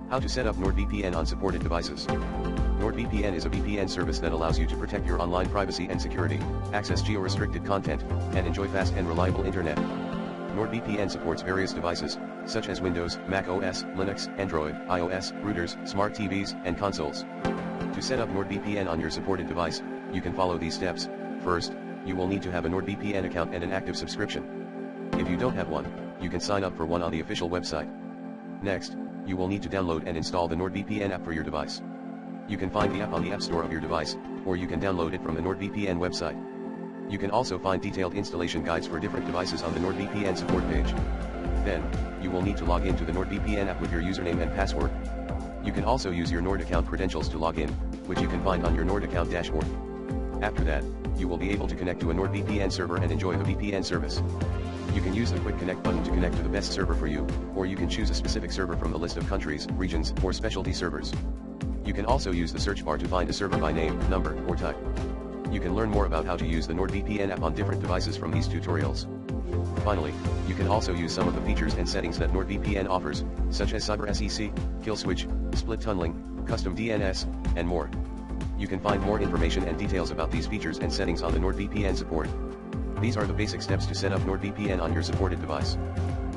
How to set up NordVPN on supported devices. NordVPN is a VPN service that allows you to protect your online privacy and security, access geo-restricted content, and enjoy fast and reliable internet. NordVPN supports various devices, such as Windows, Mac OS, Linux, Android, iOS, routers, smart TVs, and consoles. To set up NordVPN on your supported device, you can follow these steps. First, you will need to have a NordVPN account and an active subscription. If you don't have one, you can sign up for one on the official website. Next, you will need to download and install the NordVPN app for your device. You can find the app on the App Store of your device, or you can download it from the NordVPN website. You can also find detailed installation guides for different devices on the NordVPN support page. Then, you will need to log into the NordVPN app with your username and password. You can also use your Nord account credentials to log in, which you can find on your Nord account dashboard. After that, you will be able to connect to a NordVPN server and enjoy the VPN service. You can use the Quick Connect button to connect to the best server for you, or you can choose a specific server from the list of countries, regions, or specialty servers. You can also use the search bar to find a server by name, number, or type. You can learn more about how to use the NordVPN app on different devices from these tutorials. Finally, you can also use some of the features and settings that NordVPN offers, such as Cyber SEC, Kill Switch, Split Tunneling, Custom DNS, and more. You can find more information and details about these features and settings on the NordVPN support. These are the basic steps to set up NordVPN on your supported device.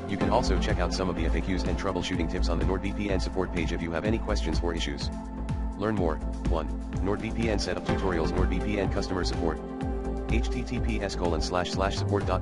You can also check out some of the FAQs and troubleshooting tips on the NordVPN support page if you have any questions or issues. Learn more. 1. NordVPN Setup Tutorials. NordVPN Customer Support. https://support.com